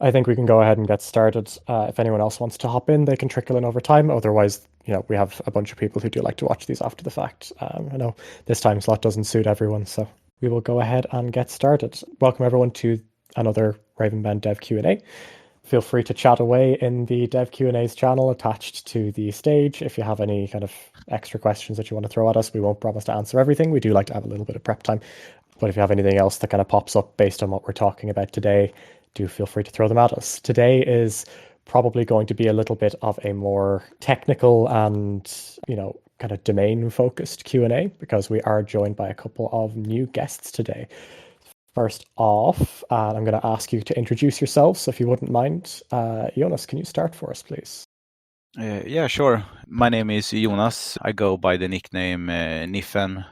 I think we can go ahead and get started. If anyone else wants to hop in, they can trickle in over time. Otherwise, we have a bunch of people who do like to watch these after the fact. I know this time slot doesn't suit everyone, so we will go ahead and get started. Welcome everyone to another Ravenbound Dev Q&A. Feel free to chat away in the Dev Q&A's channel attached to the stage. If you have any kind of extra questions that you want to throw at us, we won't promise to answer everything. We do like to have a little bit of prep time. But if you have anything else that kind of pops up based on what we're talking about today, do feel free to throw them at us. Today is probably going to be a little bit of a more technical and, kind of domain-focused Q&A because we are joined by a couple of new guests today. First off, I'm going to ask you to introduce yourselves, so if you wouldn't mind. Jonas, can you start for us, please? Yeah, sure. My name is Jonas. I go by the nickname Niffen.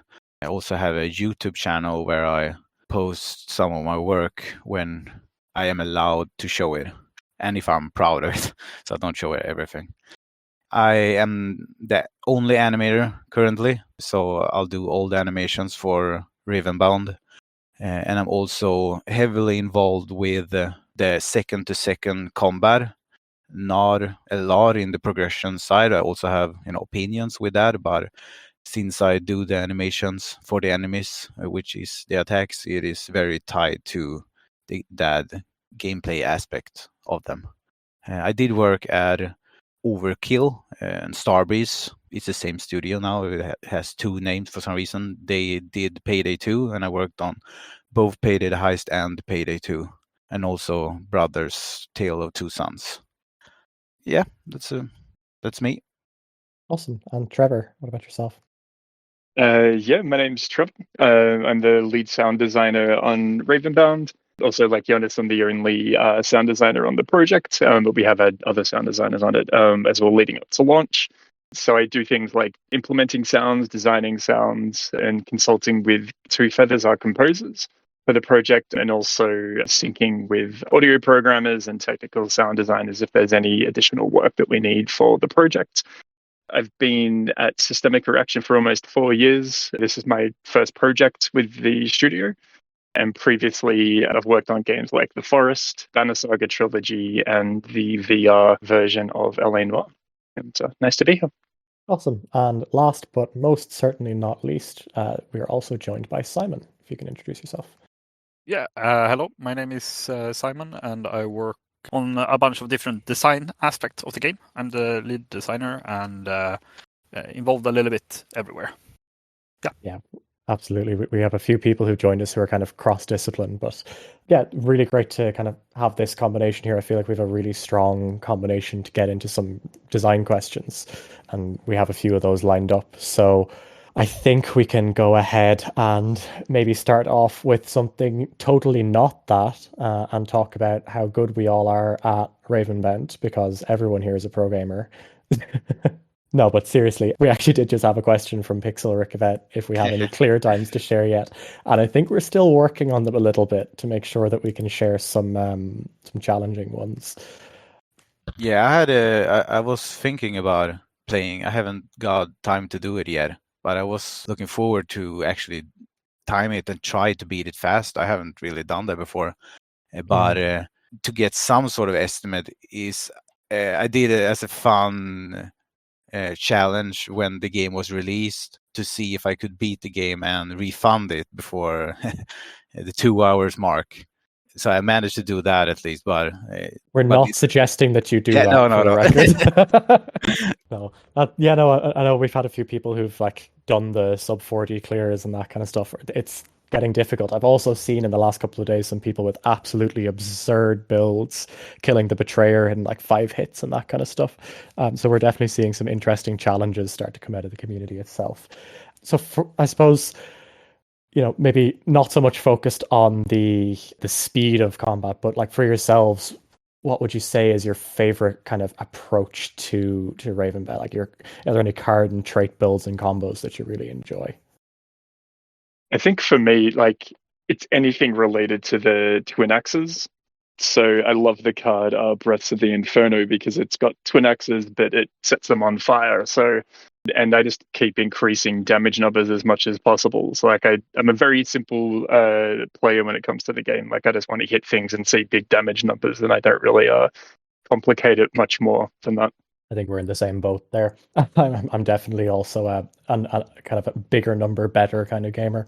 I also have a YouTube channel where I post some of my work when I am allowed to show it, and if I'm proud of it, so I don't show everything. I am the only animator currently, so I'll do all the animations for Ravenbound. And I'm also heavily involved with the second-to-second combat. Not a lot in the progression side. I also have opinions with that, but since I do the animations for the enemies, which is the attacks, it is very tied to that gameplay aspect of them. I did work at Overkill and Starbreeze. It's the same studio now. It has two names for some reason. They did Payday 2, and I worked on both Payday the Heist and Payday 2, and also Brothers Tale of Two Sons. Yeah, that's me. Awesome. And Trevor, what about yourself? Yeah, my name's Trevor. I'm the lead sound designer on Ravenbound. Also, like Jonas, I'm the only sound designer on the project, but we have had other sound designers on it as well leading up to launch. So I do things like implementing sounds, designing sounds, and consulting with Two Feathers, our composers, for the project, and also syncing with audio programmers and technical sound designers if there's any additional work that we need for the project. I've been at Systemic Reaction for almost 4 years. This is my first project with the studio. And previously, I've worked on games like The Forest, Banner Saga Trilogy, and the VR version of L.A. Noire. And nice to be here. Awesome. And last but most certainly not least, we are also joined by Simon. If you can introduce yourself. Yeah, hello. My name is Simon, and I work on a bunch of different design aspects of the game. I'm the lead designer and involved a little bit everywhere. Yeah, absolutely. We have a few people who joined us who are kind of cross-discipline, but yeah, really great to kind of have this combination here. I feel like we have a really strong combination to get into some design questions, and we have a few of those lined up. So I think we can go ahead and maybe start off with something totally not that and talk about how good we all are at Ravenbound, because everyone here is a pro gamer. No, but seriously, we actually did just have a question from Pixelric about if we have any clear times to share yet. And I think we're still working on them a little bit to make sure that we can share some challenging ones. Yeah, I was thinking about playing. I haven't got time to do it yet, but I was looking forward to actually time it and try to beat it fast. I haven't really done that before, but to get some sort of estimate is I did it as a fun challenge when the game was released to see if I could beat the game and refund it before the 2 hours mark. So I managed to do that at least, but we're not suggesting that you do that. No. The no. I know we've had a few people who've like done the sub 40 clears and that kind of stuff. It's getting difficult. I've also seen in the last couple of days some people with absolutely absurd builds killing the betrayer in like 5 hits and that kind of stuff. So we're definitely seeing some interesting challenges start to come out of the community itself. So I suppose, maybe not so much focused on the speed of combat, but like for yourselves, what would you say is your favorite kind of approach to Ravenbound? Like, are there any card and trait builds and combos that you really enjoy? I think for me, like, it's anything related to the twin axes. So I love the card Breaths of the Inferno because it's got twin axes, but it sets them on fire. So and I just keep increasing damage numbers as much as possible. So like I'm a very simple player when it comes to the game. Like I just want to hit things and see big damage numbers, and I don't really complicate it much more than that. I think we're in the same boat there. I'm definitely also a kind of a bigger number, better kind of gamer.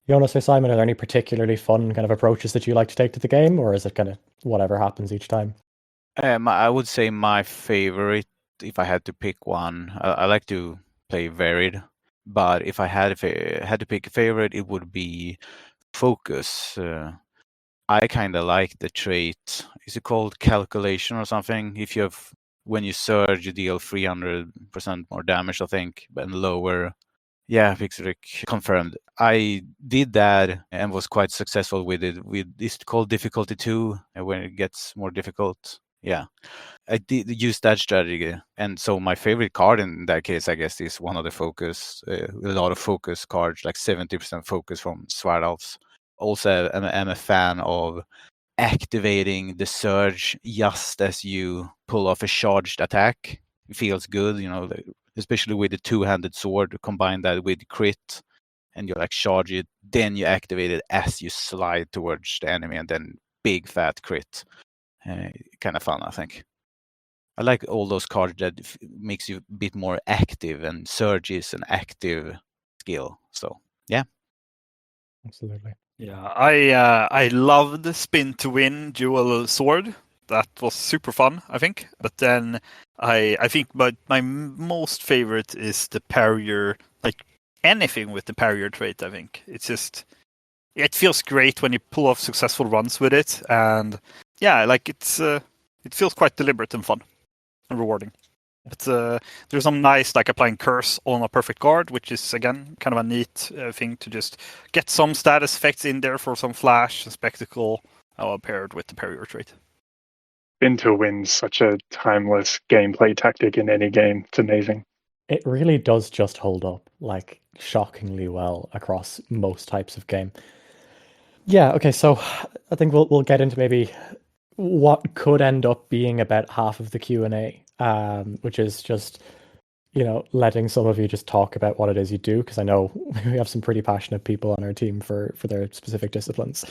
Jonas or Simon, are there any particularly fun kind of approaches that you like to take to the game, or is it kind of whatever happens each time? I would say my favorite, if I had to pick one, I like to play varied, but if I had to pick a favorite, it would be focus. I kind of like the trait. Is it called calculation or something? If you have when you surge, you deal 300% more damage, I think, and lower. Yeah, Pixaric confirmed. I did that and was quite successful with it. It's called difficulty 2, and when it gets more difficult. Yeah, I did use that strategy, and so my favorite card in that case, I guess, is one of the focus, a lot of focus cards, like 70% focus from Sword Also, I'm a fan of activating the surge just as you pull off a charged attack. It feels good, especially with the two-handed sword. Combine that with crit, and you like charge it, then you activate it as you slide towards the enemy, and then big fat crit. Kind of fun, I think. I like all those cards that makes you a bit more active, and surge is an active skill. So yeah, Absolutely. Yeah, I loved the spin to win dual sword. That was super fun, I think. But then I think my most favorite is the parrier, like anything with the parrier trait. I think it feels great when you pull off successful runs with it, and yeah, like it feels quite deliberate and fun and rewarding. But there's some nice, like applying curse on a perfect guard, which is again kind of a neat thing to just get some status effects in there for some flash and spectacle, paired with the parrier trait. Spin to win's such a timeless gameplay tactic in any game. It's amazing. It really does just hold up, like, shockingly well across most types of game. Yeah, okay, so I think we'll get into maybe what could end up being about half of the Q&A, which is just, letting some of you just talk about what it is you do, because I know we have some pretty passionate people on our team for their specific disciplines.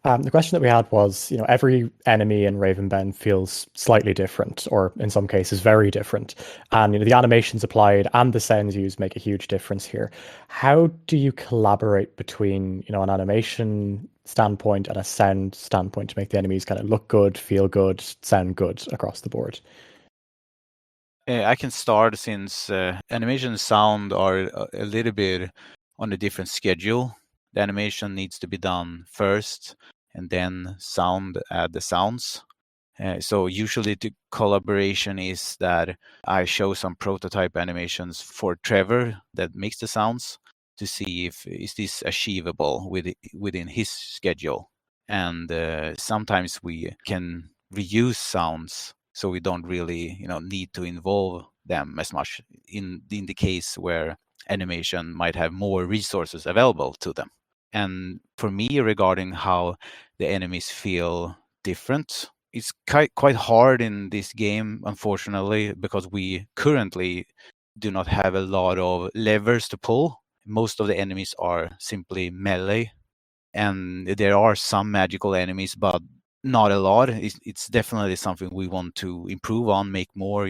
The question that we had was, every enemy in Ravenbound feels slightly different, or in some cases very different. And the animations applied and the sounds used make a huge difference here. How do you collaborate between, an animation standpoint and a sound standpoint to make the enemies kind of look good, feel good, sound good across the board? I can start, since animation and sound are a little bit on a different schedule. The animation needs to be done first, and then sound add the sounds. So usually the collaboration is that I show some prototype animations for Trevor that makes the sounds to see if is this achievable within his schedule. And sometimes we can reuse sounds, so we don't really need to involve them as much in the case where animation might have more resources available to them. And for me, regarding how the enemies feel different, it's quite hard in this game, unfortunately, because we currently do not have a lot of levers to pull. Most of the enemies are simply melee, and there are some magical enemies, but not a lot. It's definitely something we want to improve on, make more,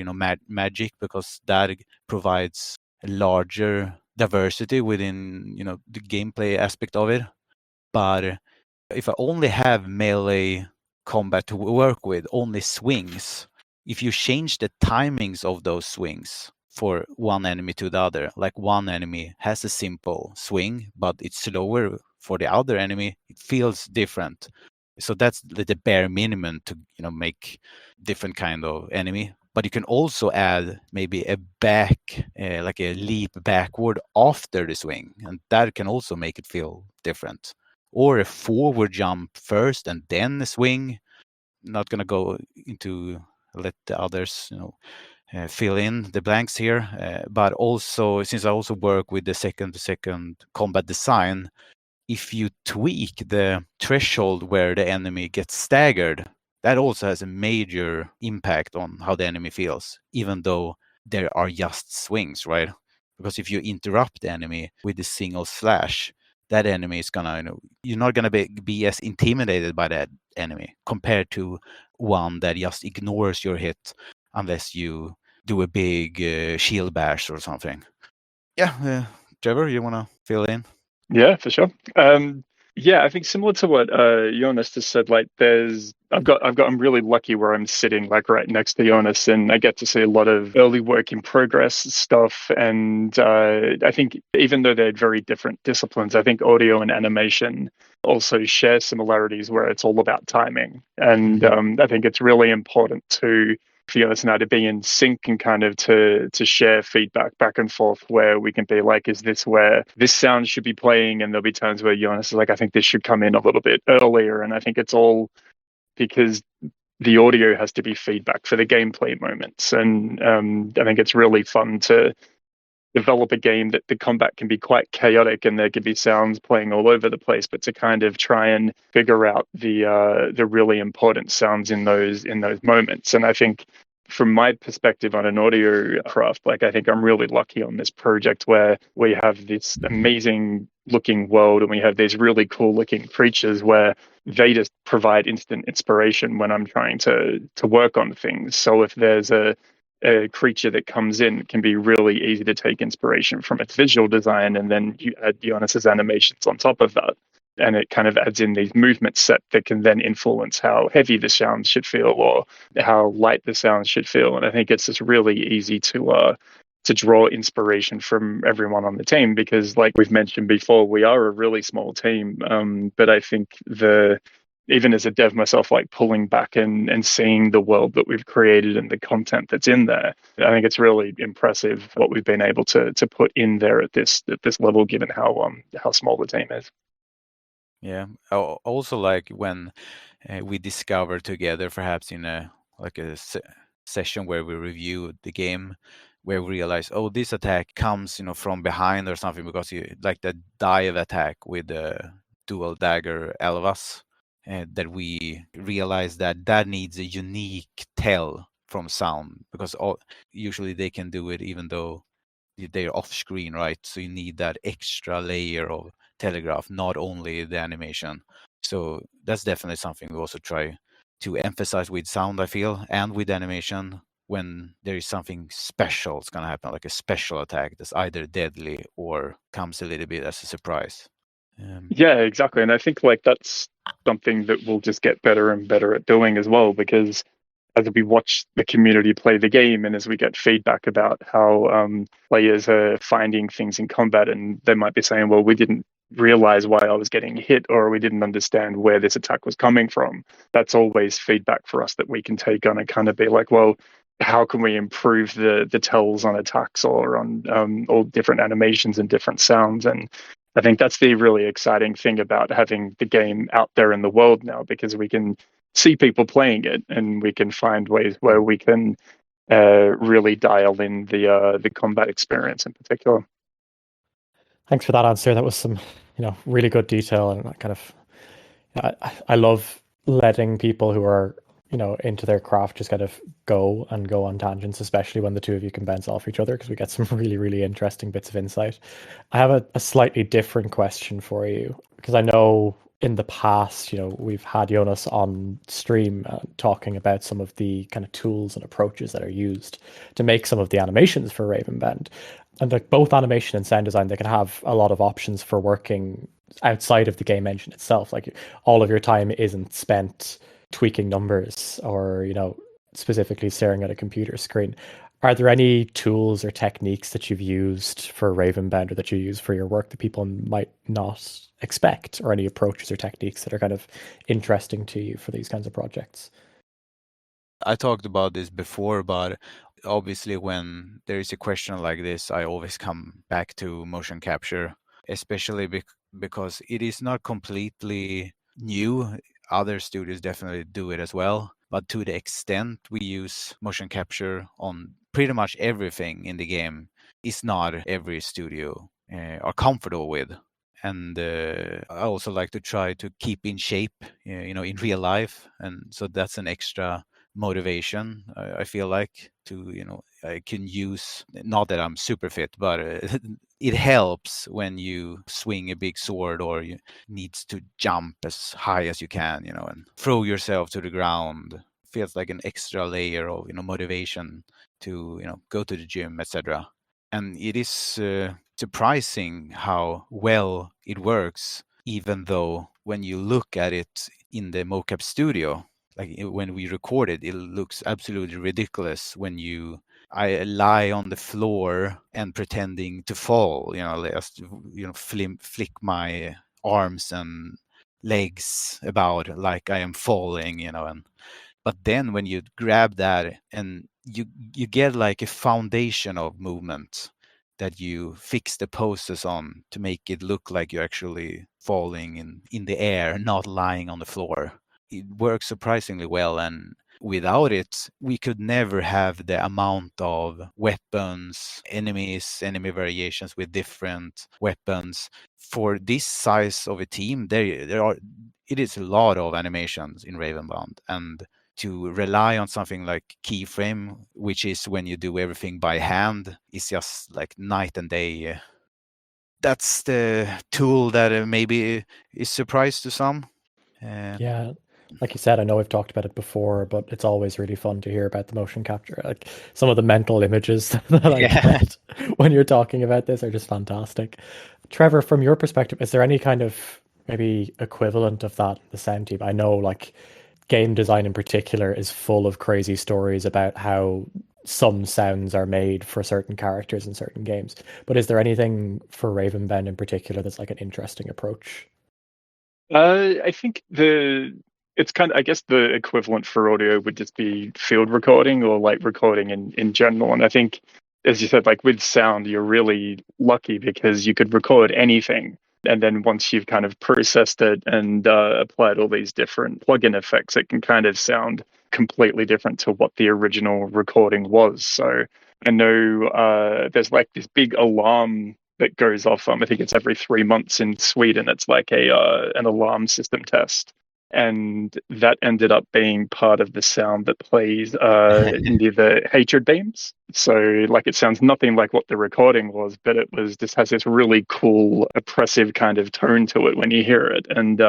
magic, because that provides a larger diversity within, the gameplay aspect of it. But if I only have melee combat to work with, only swings, if you change the timings of those swings for one enemy to the other, like one enemy has a simple swing, but it's slower for the other enemy, it feels different. So that's the bare minimum to make different kind of enemy. But you can also add maybe a back, like a leap backward after the swing, and that can also make it feel different. Or a forward jump first and then a swing. Not gonna go into let the others fill in the blanks here, but also, since I also work with the second to second combat design, if you tweak the threshold where the enemy gets staggered, that also has a major impact on how the enemy feels, even though there are just swings, right? Because if you interrupt the enemy with a single slash, that enemy is gonna, you're not gonna be as intimidated by that enemy compared to one that just ignores your hit unless you do a big shield bash or something. Yeah, Trevor, you wanna fill in? Yeah, for sure. Yeah, I think similar to what Jonas just said, like I'm really lucky where I'm sitting like right next to Jonas, and I get to see a lot of early work in progress stuff. And I think even though they're very different disciplines, I think audio and animation also share similarities where it's all about timing. And I think it's really important for Jonas and I to be in sync and kind of to share feedback back and forth where we can be like, is this where this sound should be playing? And there'll be times where Jonas is like, I think this should come in a little bit earlier. And I think it's all because the audio has to be feedback for the gameplay moments. And I think it's really fun to develop a game that the combat can be quite chaotic and there could be sounds playing all over the place, but to kind of try and figure out the really important sounds in those moments. And I think from my perspective on an audio craft, like I think I'm really lucky on this project where we have this amazing looking world and we have these really cool looking creatures where they just provide instant inspiration when I'm trying to work on things. So if there's a creature that comes in, it can be really easy to take inspiration from its visual design, and then you add Jonas's animations on top of that, and it kind of adds in these movement set that can then influence how heavy the sounds should feel or how light the sounds should feel. And I think it's just really easy to draw inspiration from everyone on the team because, like we've mentioned before, we are a really small team. But I think even as a dev myself, like pulling back and seeing the world that we've created and the content that's in there, I think it's really impressive what we've been able to put in there at this level, given how small the team is. Yeah. Also, like when we discover together, perhaps in a session where we review the game, where we realize, oh, this attack comes, from behind or something, because you like the dive attack with the dual dagger Alvas, that we realize that needs a unique tell from sound, because usually they can do it even though they're off screen, right? So you need that extra layer of telegraph, not only the animation. So that's definitely something we also try to emphasize with sound, I feel, and with animation. When there is something special, it's going to happen, like a special attack that's either deadly or comes a little bit as a surprise. Yeah, exactly. And I think like that's something that we'll just get better and better at doing as well, because as we watch the community play the game and as we get feedback about how players are finding things in combat, and they might be saying, well, we didn't realize why I was getting hit, or we didn't understand where this attack was coming from. That's always feedback for us that we can take on and kind of be like, well, how can we improve the tells on attacks or on all different animations and different sounds? And I think that's the really exciting thing about having the game out there in the world now, because we can see people playing it and we can find ways where we can really dial in the combat experience in particular. Thanks for that answer. That was some, really good detail, and kind of, I love letting people who are, into their craft just kind of go on tangents, especially when the two of you can bounce off each other, because we get some really, really interesting bits of insight. I have a slightly different question for you, because I know in the past, we've had Jonas on stream talking about some of the kind of tools and approaches that are used to make some of the animations for Ravenbound. And like both animation and sound design, they can have a lot of options for working outside of the game engine itself. Like all of your time isn't spent tweaking numbers or, specifically staring at a computer screen. Are there any tools or techniques that you've used for Ravenbound or that you use for your work that people might not expect, or any approaches or techniques that are kind of interesting to you for these kinds of projects? I talked about this before, but obviously when there is a question like this, I always come back to motion capture, especially because it is not completely new. Other studios definitely do it as well, but to the extent we use motion capture on pretty much everything in the game is not every studio are comfortable with. And I also like to try to keep in shape, in real life, and so that's an extra motivation. I feel like I can use, not that I'm super fit, but it helps when you swing a big sword or you needs to jump as high as you can, and throw yourself to the ground. Feels like an extra layer of motivation to go to the gym, etc. And it is surprising how well it works, even though when you look at it in the mocap studio, like when we record it, it looks absolutely ridiculous when I lie on the floor and pretending to fall, just flick my arms and legs about like I am falling, but then when you grab that and you get like a foundation of movement that you fix the poses on to make it look like you're actually falling in the air, not lying on the floor. It works surprisingly well, and without it, we could never have the amount of weapons, enemy variations with different weapons. For this size of a team, it is a lot of animations in Ravenbound, and to rely on something like keyframe, which is when you do everything by hand, is just like night and day. That's the tool that maybe is surprise to some. Yeah, like you said, I know we've talked about it before, but it's always really fun to hear about the motion capture. Like some of the mental images that I get when you're talking about this are just fantastic. Trevor, from your perspective, is there any kind of maybe equivalent of that in the sound team? I know like game design in particular is full of crazy stories about how some sounds are made for certain characters in certain games. But is there anything for Ravenbound in particular that's like an interesting approach? I think it's kind of, I guess the equivalent for audio would just be field recording or like recording in general. And I think, as you said, like with sound, you're really lucky because you could record anything. And then once you've kind of processed it and applied all these different plugin effects, it can kind of sound completely different to what the original recording was. So I know there's like this big alarm that goes off. I think it's every 3 months in Sweden. It's like an alarm system test, and that ended up being part of the sound that plays near the hatred beams. So like it sounds nothing like what the recording was, but it was just has this really cool oppressive kind of tone to it when you hear it. And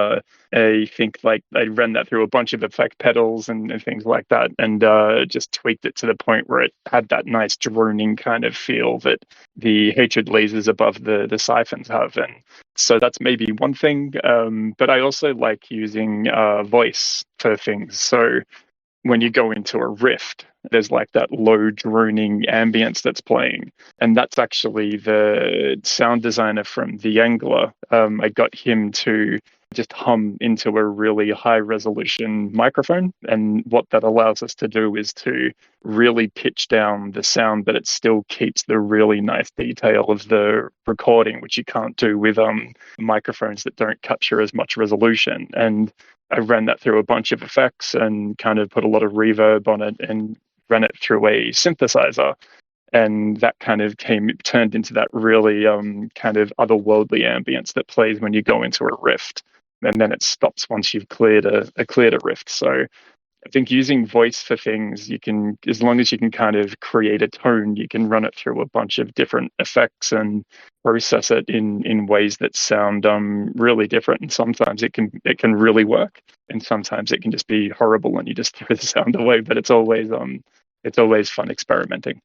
I think like I ran that through a bunch of effect pedals and things like that, and just tweaked it to the point where it had that nice droning kind of feel that the hatred lasers above the siphons have. And so that's maybe one thing. But I also like using voice for things. So when you go into a rift, there's like that low droning ambience that's playing. And that's actually the sound designer from The Angler. I got him to just hum into a really high resolution microphone. And what that allows us to do is to really pitch down the sound, but it still keeps the really nice detail of the recording, which you can't do with microphones that don't capture as much resolution. And I ran that through a bunch of effects and kind of put a lot of reverb on it and ran it through a synthesizer. And that kind of turned into that really kind of otherworldly ambience that plays when you go into a rift. And then it stops once you've cleared a rift. So I think using voice for things, you can, as long as you can kind of create a tone, you can run it through a bunch of different effects and process it in ways that sound really different. And sometimes it can really work, and sometimes it can just be horrible and you just throw the sound away. But it's always fun experimenting.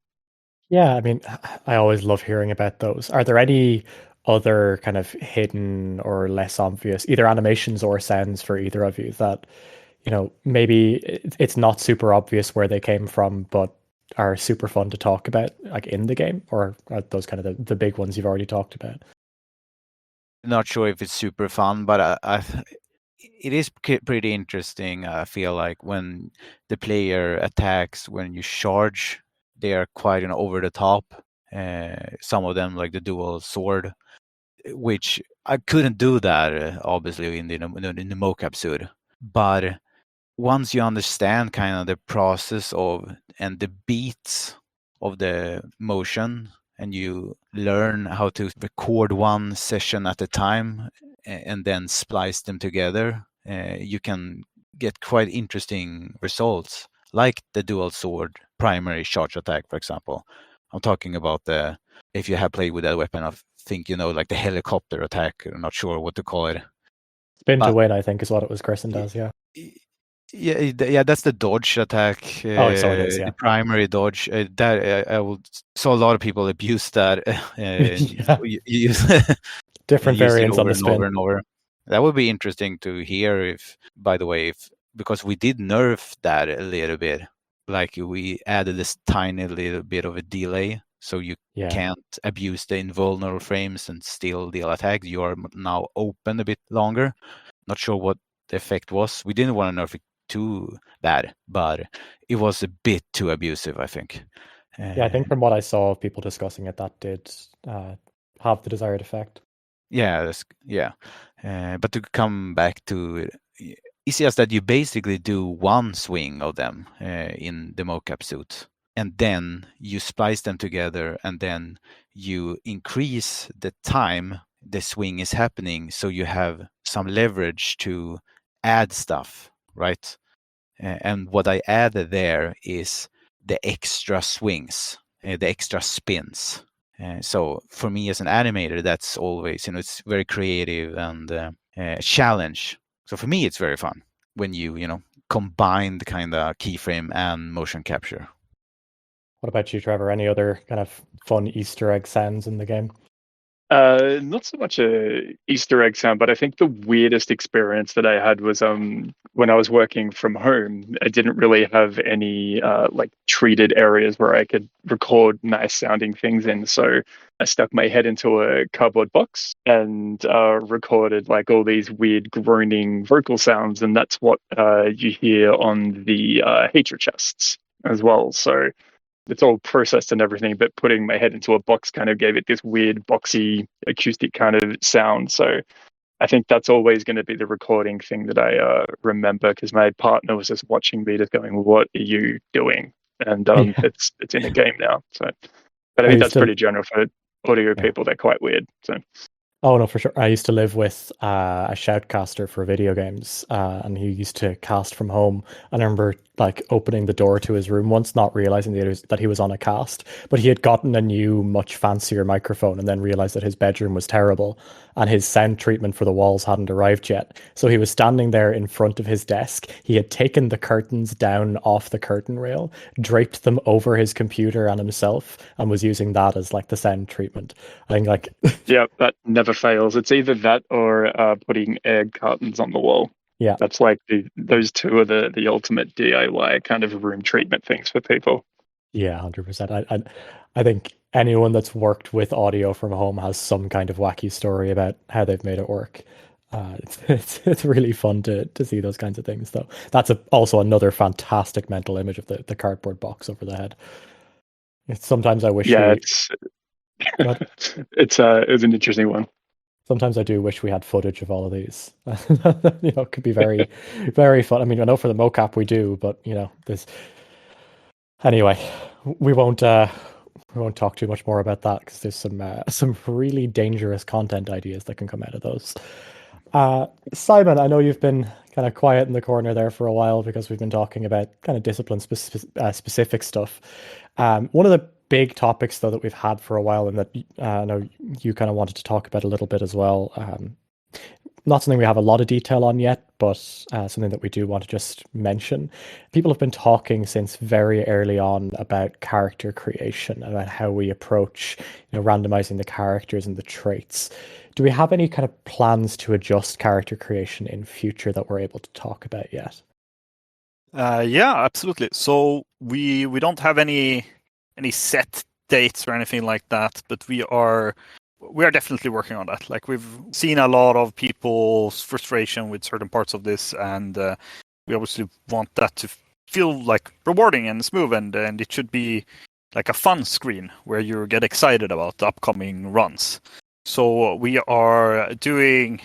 Yeah, I mean, I always love hearing about those. Are there any other kind of hidden or less obvious, either animations or sounds for either of you that, maybe it's not super obvious where they came from, but are super fun to talk about, like in the game, or are those kind of the big ones you've already talked about? Not sure if it's super fun, but it is pretty interesting. I feel like when the player attacks, when you charge, they are quite over the top. Some of them, like the dual sword, which I couldn't do that obviously in the mocap suit. But once you understand kind of the process of and the beats of the motion, and you learn how to record one session at a time and then splice them together, you can get quite interesting results. like the dual sword primary charge attack, for example. I'm talking about if you have played with that weapon, I think you know, like the helicopter attack. I'm not sure what to call it. Spin to win, I think, is what it was christened as. Yeah. Yeah, that's the dodge attack. Oh, so it is. Yeah. The primary dodge. That I will saw a lot of people abuse that. Yeah. Use Different use it variants on over the and over spin. and over. That would be interesting to hear. If, by the way, because we did nerf that a little bit, like we added this tiny little bit of a delay, so you can't abuse the invulnerable frames and still deal attacks. You are now open a bit longer. Not sure what the effect was. We didn't want to nerf it too bad, but it was a bit too abusive, I think. Yeah, I think from what I saw of people discussing it, that did have the desired effect. Yeah, but to come back to it, it's just that you basically do one swing of them in the mocap suit, and then you splice them together, and then you increase the time the swing is happening, so you have some leverage to add stuff, right? And what I added there is the extra swings, the extra spins. So for me as an animator, that's always, it's very creative and a challenge. So for me, it's very fun when you combine the kind of keyframe and motion capture. What about you, Trevor? Any other kind of fun Easter egg sounds in the game? Not so much a Easter egg sound, but I think the weirdest experience that I had was when I was working from home. I didn't really have any like treated areas where I could record nice sounding things in. So I stuck my head into a cardboard box and recorded like all these weird groaning vocal sounds, and that's what you hear on the hatred chests as well. So it's all processed and everything, but putting my head into a box kind of gave it this weird boxy acoustic kind of sound. So I think that's always going to be the recording thing that I remember, because my partner was just watching me, just going, "What are you doing?" And it's in a game now. So, but I think that's pretty general for audio people. They're quite weird. So. Oh, no, for sure. I used to live with a shoutcaster for video games, and he used to cast from home. And I remember like opening the door to his room once, not realizing that he was on a cast, but he had gotten a new, much fancier microphone, and then realized that his bedroom was terrible and his sound treatment for the walls hadn't arrived yet. So he was standing there in front of his desk. He had taken the curtains down off the curtain rail, draped them over his computer and himself, and was using that as like the sound treatment. I think like yeah, that never fails. It's either that or putting egg cartons on the wall. Yeah, that's like those two are the ultimate DIY kind of room treatment things for people. Yeah, 100%. I think anyone that's worked with audio from home has some kind of wacky story about how they've made it work. It's really fun to see those kinds of things, though. That's also another fantastic mental image of the cardboard box over the head. Sometimes I wish. Yeah, it's an interesting one. Sometimes I do wish we had footage of all of these. It could be very, very fun. I mean, I know for the mocap we do, but there's. Anyway, we won't talk too much more about that, because there's some really dangerous content ideas that can come out of those. Simon, I know you've been kind of quiet in the corner there for a while because we've been talking about kind of discipline specific stuff. One of the big topics, though, that we've had for a while, and that I know you kind of wanted to talk about a little bit as well. Not something we have a lot of detail on yet, but something that we do want to just mention. People have been talking since very early on about character creation, about how we approach, randomizing the characters and the traits. Do we have any kind of plans to adjust character creation in future that we're able to talk about yet? Yeah, absolutely. So we don't have any set dates or anything like that, but we are definitely working on that. Like, we've seen a lot of people's frustration with certain parts of this, and we obviously want that to feel like rewarding and smooth, and it should be like a fun screen where you get excited about the upcoming runs. So we are doing,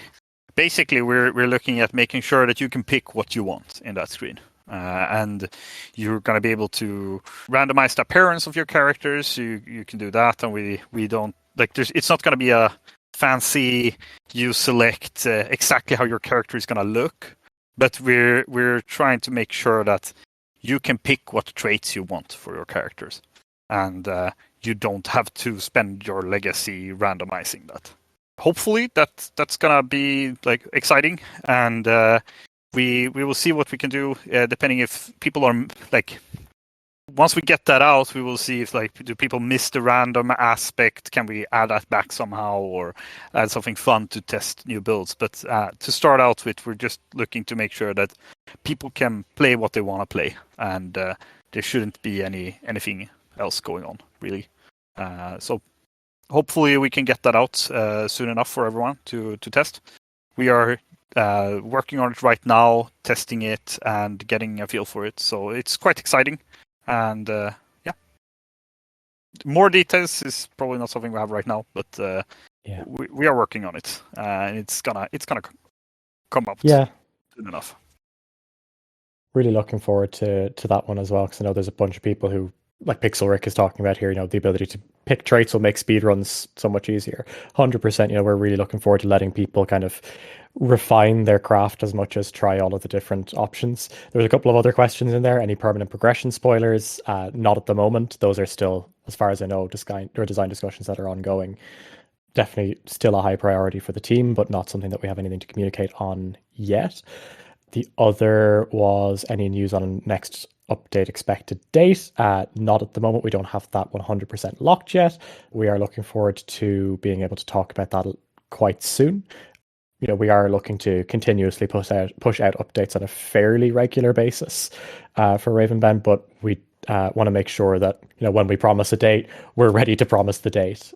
basically we're looking at making sure that you can pick what you want in that screen. And you're going to be able to randomize the appearance of your characters. You can do that, and we don't it's not going to be a fancy you select exactly how your character is going to look, but we're trying to make sure that you can pick what traits you want for your characters, and you don't have to spend your legacy randomizing that. Hopefully that's gonna be like exciting, and we will see what we can do depending if people are like. Once we get that out, we will see if like do people miss the random aspect? Can we add that back somehow, or add something fun to test new builds? But to start out with, we're just looking to make sure that people can play what they want to play, and there shouldn't be anything else going on really. So hopefully we can get that out soon enough for everyone to test. We are working on it right now, testing it and getting a feel for it. So it's quite exciting. And more details is probably not something we have right now, but we are working on it, and it's gonna come up soon enough. Really looking forward to that one as well, because I know there's a bunch of people who, like Pixel Rick is talking about here, the ability to pick traits will make speedruns so much easier. 100%, we're really looking forward to letting people kind of refine their craft as much as try all of the different options. There was a couple of other questions in there. Any permanent progression spoilers? Not at the moment. Those are still, as far as I know, design discussions that are ongoing. Definitely still a high priority for the team, but not something that we have anything to communicate on yet. The other was any news on next update expected date. Not at the moment. We don't have that 100% locked yet. We are looking forward to being able to talk about that quite soon. We are looking to continuously push out updates on a fairly regular basis for Ravenbound, but we want to make sure that when we promise a date, we're ready to promise the date,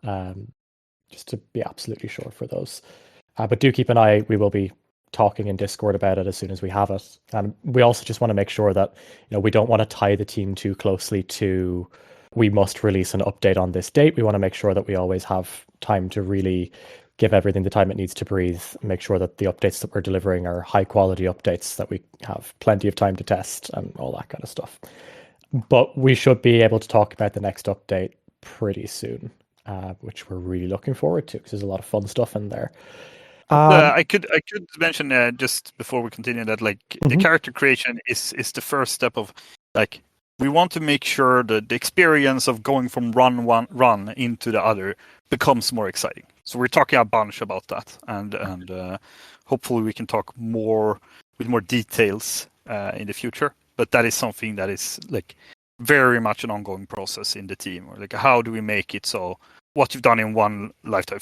just to be absolutely sure for those. But do keep an eye. We will be talking in Discord about it as soon as we have it, and we also just want to make sure that we don't want to tie the team too closely to we must release an update on this date. We want to make sure that we always have time to really give everything the time it needs to breathe, make sure that the updates that we're delivering are high quality updates, that we have plenty of time to test and all that kind of stuff. But we should be able to talk about the next update pretty soon, which we're really looking forward to, because there's a lot of fun stuff in there. I could mention just before we continue that the character creation is the first step of we want to make sure that the experience of going from run into the other becomes more exciting. So we're talking a bunch about that, and hopefully we can talk more with more details in the future. But that is something that is very much an ongoing process in the team. Or how do we make it so what you've done in one lifetime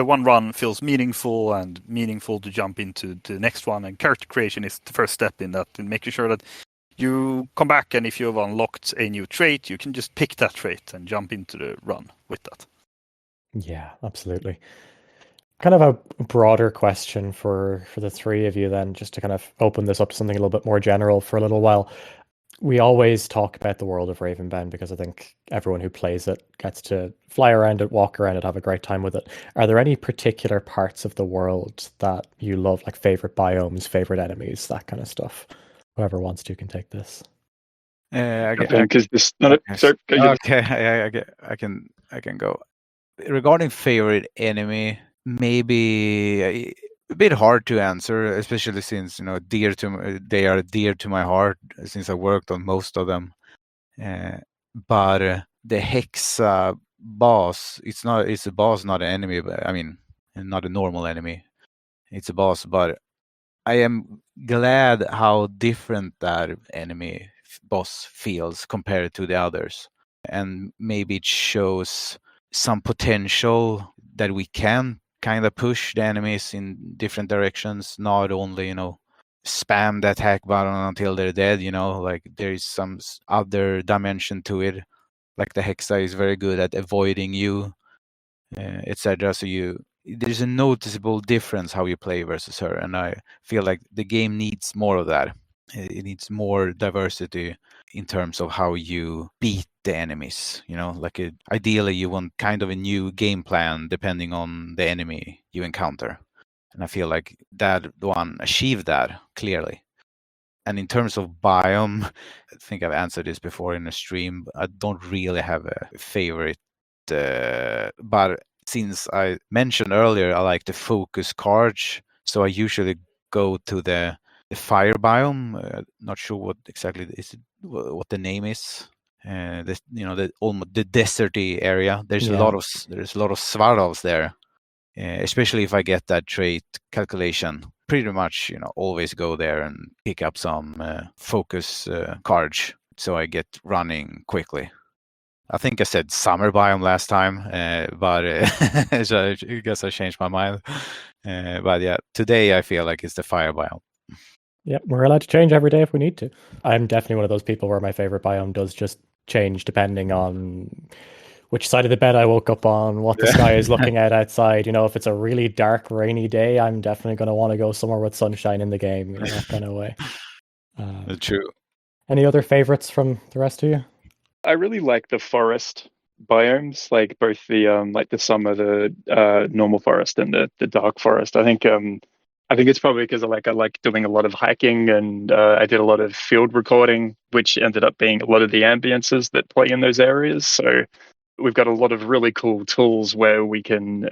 one run feels meaningful, and meaningful to jump into the next one. And character creation is the first step in that, in making sure that you come back, and if you have unlocked a new trait, you can just pick that trait and jump into the run with that. Yeah, absolutely. Kind of a broader question for the three of you then, just to kind of open this up to something a little bit more general for a little while. We always talk about the world of Ravenbound because I think everyone who plays it gets to fly around it, walk around it, have a great time with it. Are there any particular parts of the world that you love, like favorite biomes, favorite enemies, that kind of stuff? Whoever wants to can take this. Because this. I can go. Regarding favorite enemy, maybe a bit hard to answer, especially since they are dear to my heart since I worked on most of them. But the Hexa boss, it's a boss, not an enemy. But I mean, not a normal enemy. It's a boss, but I am glad how different that enemy boss feels compared to the others, and maybe it shows some potential that we can kind of push the enemies in different directions, not only spam the attack button until they're dead. There is some other dimension to it, like the Hexa is very good at avoiding you, etc. So there's a noticeable difference how you play versus her, and I feel like the game needs more of that. It needs more diversity in terms of how you beat the enemies. Ideally you want kind of a new game plan depending on the enemy you encounter, and I feel like that one achieved that clearly. And in terms of biome, I think I've answered this before in a stream. I don't really have a favorite, but since I mentioned earlier, I like the focus cards, so I usually go to the fire biome. Not sure what exactly is it. what the name is. The almost the deserty area. There's a Yeah. lot of svarals there. Especially if I get that trait calculation, pretty much always go there and pick up some focus cards, so I get running quickly. I think I said summer biome last time, but so I guess I changed my mind. But yeah, today I feel like it's the fire biome. Yep, we're allowed to change every day if we need to. I'm definitely one of those people where my favorite biome does just change depending on which side of the bed I woke up on, what the sky is looking at outside. If it's a really dark, rainy day, I'm definitely going to want to go somewhere with sunshine in the game, that kind of way. True. Any other favorites from the rest of you? I really like the forest biomes, like both the summer, the normal forest, and the dark forest. I think it's probably because I like doing a lot of hiking, and I did a lot of field recording, which ended up being a lot of the ambiences that play in those areas. So we've got a lot of really cool tools where we can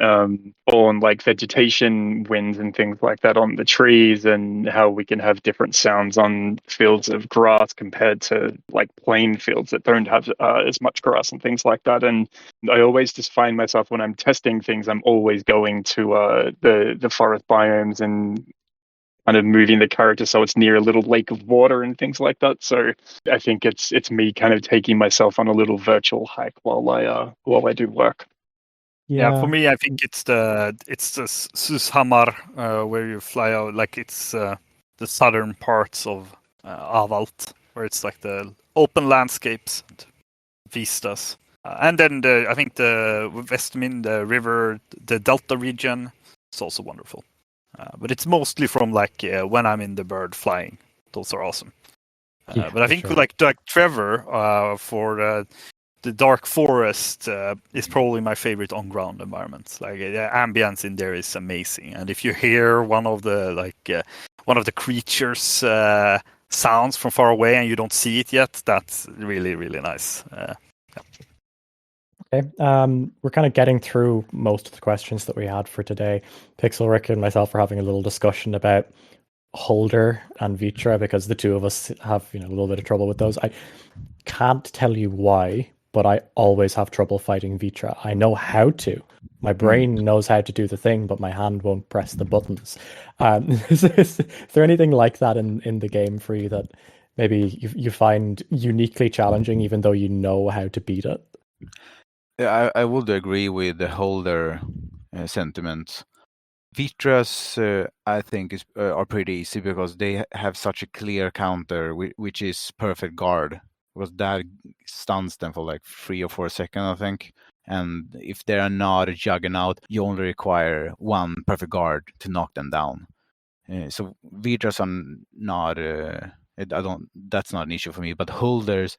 spawn like vegetation winds and things like that on the trees, and how we can have different sounds on fields of grass compared to like plain fields that don't have as much grass and things like that. And I always just find myself, when I'm testing things, I'm always going to the forest biomes and kind of moving the character so it's near a little lake of water and things like that. So I think it's me kind of taking myself on a little virtual hike while I do work. Yeah, for me, I think it's the Sushamar, where you fly out, like it's the southern parts of Ávalt, where it's like the open landscapes and vistas. And then I think the Westmin, the river, the Delta region, is also wonderful. But it's mostly from when I'm in the bird flying. Those are awesome. But I think sure. like Trevor for the dark forest is probably my favorite on-ground environment. Like the ambience in there is amazing, and if you hear one of the creatures sounds from far away and you don't see it yet, that's really, really nice. Okay, we're kind of getting through most of the questions that we had for today. Pixel, Rick, and myself are having a little discussion about Holder and Vitra, because the two of us have a little bit of trouble with those. I can't tell you why, but I always have trouble fighting Vitra. I know how to. My brain knows how to do the thing, but my hand won't press the buttons. Is there anything like that in the game for you that maybe you find uniquely challenging, even though you know how to beat it? Yeah, I would agree with the Holder sentiment. Vitras, I think, are pretty easy because they have such a clear counter, which is perfect guard, because that stuns them for like 3 or 4 seconds, I think. And if they are not a juggernaut, you only require one perfect guard to knock them down. So Vitras are not. That's not an issue for me. But Holders,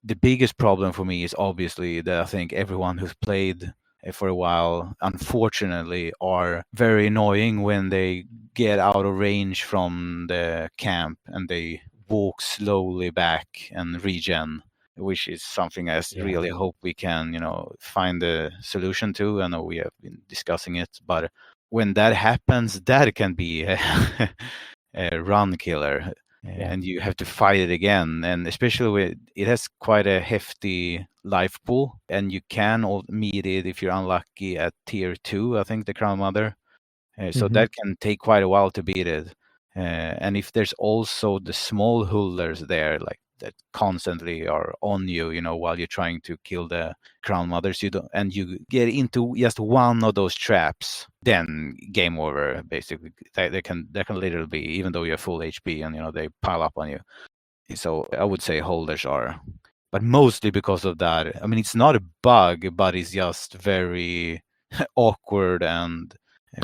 the biggest problem for me is obviously that I think everyone who's played for a while, unfortunately, are very annoying when they get out of range from the camp and they walk slowly back and regen, which is something I really hope we can, find a solution to. I know we have been discussing it, but when that happens, that can be a run killer. And you have to fight it again, and especially with it has quite a hefty life pool, and you can meet it if you're unlucky at tier 2, I think, the Crown Mother. So that can take quite a while to beat it. And if there's also the small holders there, like that constantly are on you, while you're trying to kill the Crown Mothers, and you get into just one of those traps, then game over. Basically, they can literally be, even though you're full HP, and they pile up on you. So I would say holders are, but mostly because of that. I mean, it's not a bug, but it's just very awkward and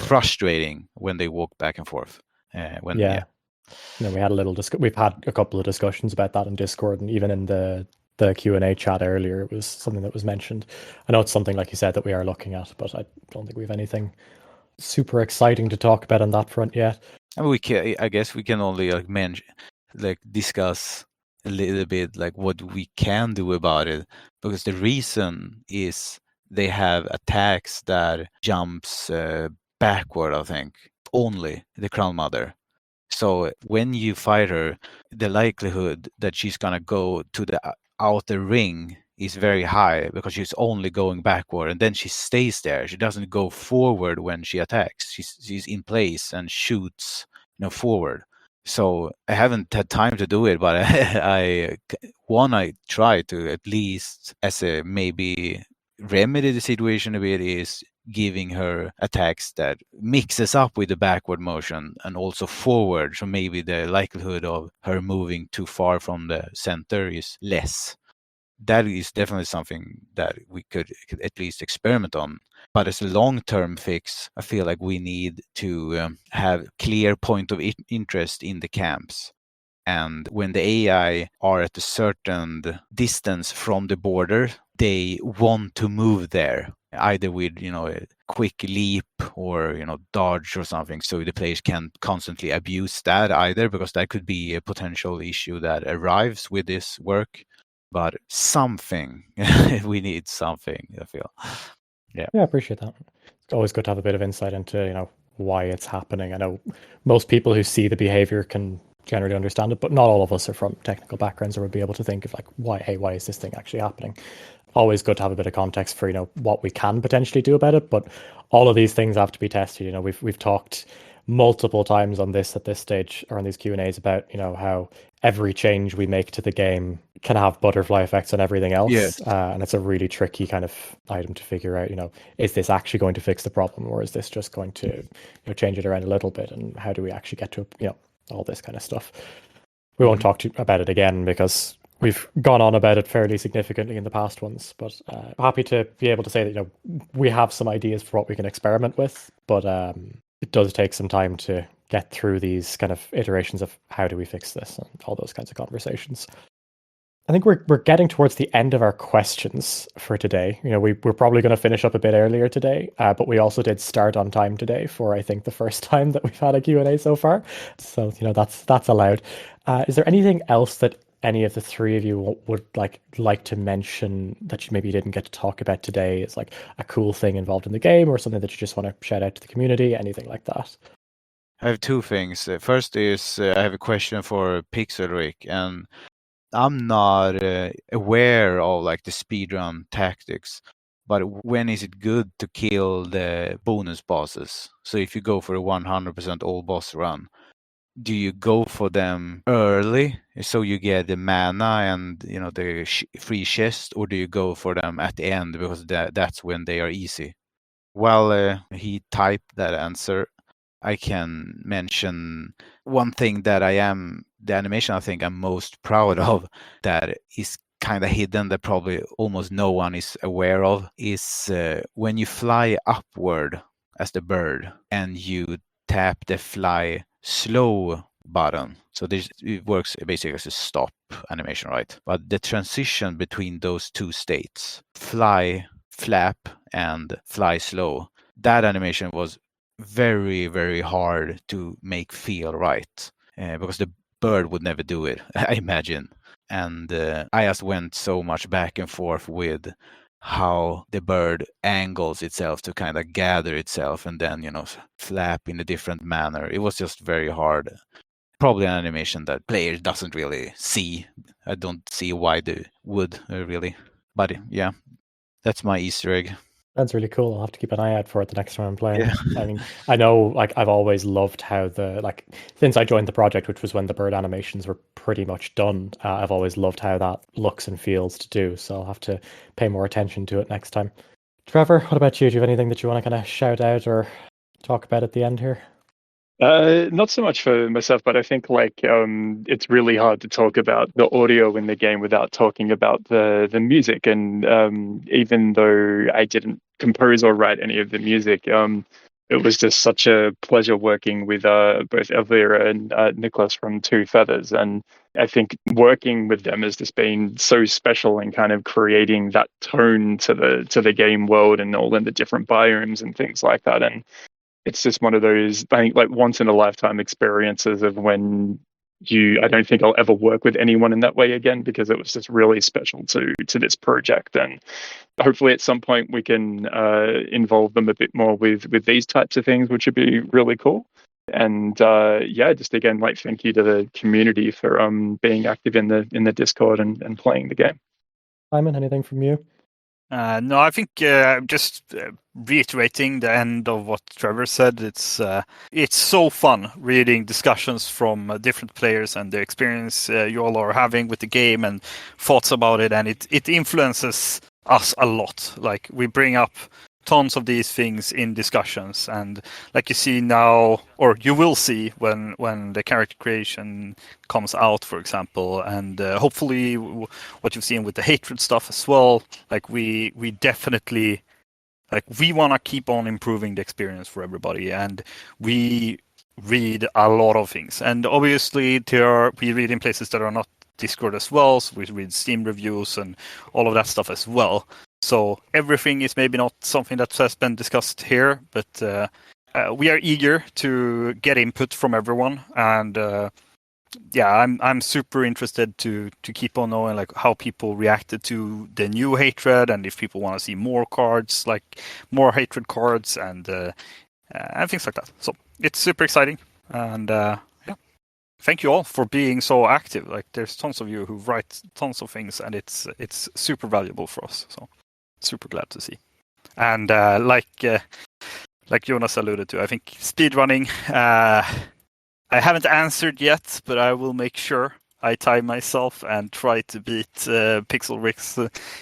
frustrating when they walk back and forth. We had we've had a couple of discussions about that in Discord, and even in the Q&A chat earlier, it was something that was mentioned. I know it's something, like you said, that we are looking at, but I don't think we have anything super exciting to talk about on that front yet. And I guess we can only discuss a little bit what we can do about it, because the reason is they have attacks that jumps backward, I think, only the Crown Mother. So when you fight her, the likelihood that she's gonna go to the outer ring is very high because she's only going backward, and then she stays there. She doesn't go forward when she attacks. She's in place and shoots, forward. So I haven't had time to do it, but I try to at least as a maybe remedy the situation a bit is giving her attacks that mixes up with the backward motion and also forward. So maybe the likelihood of her moving too far from the center is less. That is definitely something that we could at least experiment on. But as a long-term fix, I feel like we need to have clear point of interest in the camps. And when the AI are at a certain distance from the border, they want to move there, either with, a quick leap or, dodge or something. So the players can't constantly abuse that either, because that could be a potential issue that arrives with this work. But something, we need something, I feel. Yeah, I appreciate that. It's always good to have a bit of insight into, why it's happening. I know most people who see the behavior can generally understand it, but not all of us are from technical backgrounds or would be able to think of like, why is this thing actually happening? Always good to have a bit of context for, what we can potentially do about it. But all of these things have to be tested. We've talked multiple times on this at this stage or on these Q&As about, how every change we make to the game can have butterfly effects on everything else. Yes. And it's a really tricky kind of item to figure out, is this actually going to fix the problem, or is this just going to change it around a little bit? And how do we actually get to, all this kind of stuff? We won't talk about it again because we've gone on about it fairly significantly in the past ones, but happy to be able to say that, we have some ideas for what we can experiment with, but it does take some time to get through these kind of iterations of how do we fix this and all those kinds of conversations. I think we're getting towards the end of our questions for today. We're probably going to finish up a bit earlier today, but we also did start on time today for, I think, the first time that we've had a Q&A so far. So, that's allowed. Is there anything else that any of the three of you would like to mention that you maybe didn't get to talk about today? It's like a cool thing involved in the game or something that you just want to shout out to the community, anything like that? I have two things. First is I have a question for Pixelric, and I'm not aware of the speedrun tactics, but when is it good to kill the bonus bosses? So if you go for a 100% all boss run, do you go for them early so you get the mana and the free chest, or do you go for them at the end because that's when they are easy? While he typed that answer, I can mention one thing that the animation I think I'm most proud of that is kind of hidden that probably almost no one is aware of is when you fly upward as the bird and you tap the fly slow button. So it works basically as a stop animation, right? But the transition between those two states, fly, flap, and fly slow, that animation was very, very hard to make feel right because the bird would never do it, I imagine. And I just went so much back and forth with how the bird angles itself to kind of gather itself and then, flap in a different manner. It was just very hard. Probably an animation that player doesn't really see. I don't see why they would really. But yeah, that's my Easter egg. That's really cool. I'll have to keep an eye out for it the next time I'm playing. Yeah. I mean, I know I've always loved how since I joined the project, which was when the bird animations were pretty much done, I've always loved how that looks and feels to do. So I'll have to pay more attention to it next time. Trevor, what about you? Do you have anything that you want to kind of shout out or talk about at the end here? Not so much for myself, but I think it's really hard to talk about the audio in the game without talking about the music. And even though I didn't compose or write any of the music, it was just such a pleasure working with both Elvira and Nicholas from Two Feathers. And I think working with them has just been so special in kind of creating that tone to the game world and all in the different biomes and things like that. And it's just one of those, I think, once in a lifetime experiences of when I don't think I'll ever work with anyone in that way again, because it was just really special to this project. And hopefully at some point we can involve them a bit more with these types of things, which would be really cool. And just again, like thank you to the community for being active in the Discord and playing the game. Simon, anything from you? No, I think just reiterating the end of what Trevor said. It's so fun reading discussions from different players and the experience you all are having with the game and thoughts about it, and it influences us a lot. Like, we bring up tons of these things in discussions, and like you see now, or you will see when the character creation comes out, for example, and hopefully what you've seen with the hatred stuff as well. Like, we definitely, like, we want to keep on improving the experience for everybody, and we read a lot of things, and obviously we read in places that are not Discord as well, so we read Steam reviews and all of that stuff as well. So everything is maybe not something that has been discussed here, but we are eager to get input from everyone, and I'm super interested to keep on knowing like how people reacted to the new hatred, and if people want to see more cards, like more hatred cards, and things like that. So it's super exciting, and thank you all for being so active. Like, there's tons of you who write tons of things, and it's super valuable for us. So super glad to see. And like Jonas alluded to, I think speedrunning, I haven't answered yet, but I will make sure I time myself and try to beat Pixel Ricks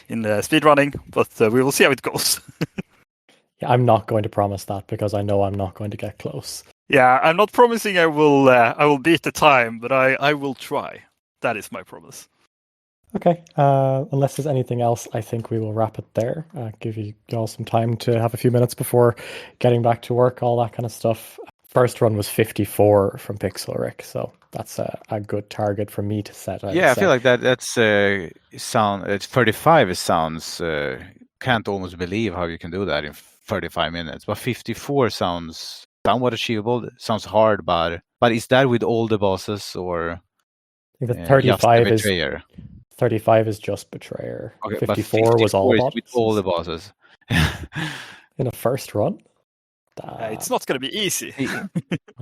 in the speedrunning, but we will see how it goes. Yeah, I'm not going to promise that because I know I'm not going to get close. Yeah, I'm not promising I will beat the time, but I will try. That is my promise. Okay, unless there's anything else, I think we will wrap it there. Give you all some time to have a few minutes before getting back to work, all that kind of stuff. First run was 54 from Pixel Rick, so that's a good target for me to set. I feel like that's it's 35. It sounds can't almost believe how you can do that in 35 minutes. But 54 sounds somewhat achievable. It sounds hard, but is that with all the bosses, or I think the 35 just the Betrayer? 35 is just Betrayer. Okay, 54 was all bosses. With all the bosses. In a first run? It's not going to be easy. I'm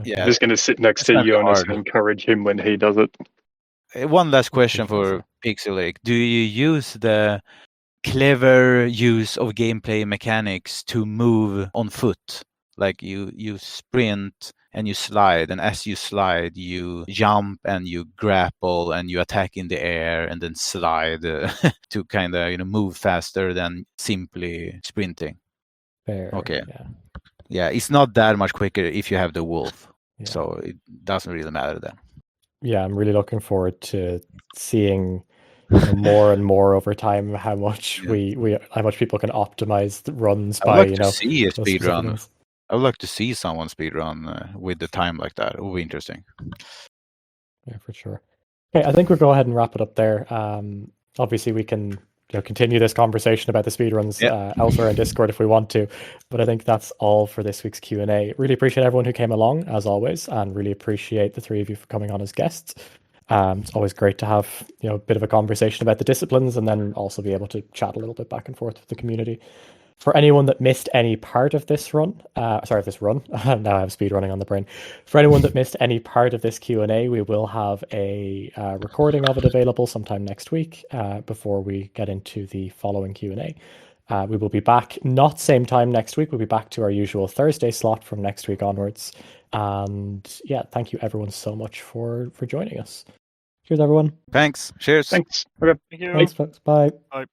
just going to sit next to Jonas and encourage him when he does it. One last question for Pixel. Do you use the clever use of gameplay mechanics to move on foot? Like you sprint and you slide, and as you slide, you jump and you grapple and you attack in the air and then slide to kind of move faster than simply sprinting. Fair, okay. Yeah, it's not that much quicker if you have the wolf, so it doesn't really matter then. Yeah, I'm really looking forward to seeing more and more over time how much how much people can optimize the runs by like to see a speed run. Things. I would like to see someone speedrun with the time like that. It would be interesting. Yeah, for sure. Okay, I think we'll go ahead and wrap it up there. Obviously, we can continue this conversation about the speedruns elsewhere in Discord if we want to, but I think that's all for this week's Q&A. Really appreciate everyone who came along, as always, and really appreciate the three of you for coming on as guests. It's always great to have a bit of a conversation about the disciplines, and then also be able to chat a little bit back and forth with the community. For anyone that missed any part of this run, now I have speed running on the brain. For anyone that missed any part of this Q&A, we will have a recording of it available sometime next week before we get into the following Q&A. We will be back, not same time next week. We'll be back to our usual Thursday slot from next week onwards. And thank you everyone so much for joining us. Cheers, everyone. Thanks. Cheers. Thanks. Okay. Thank you. Thanks, folks. Bye. Bye.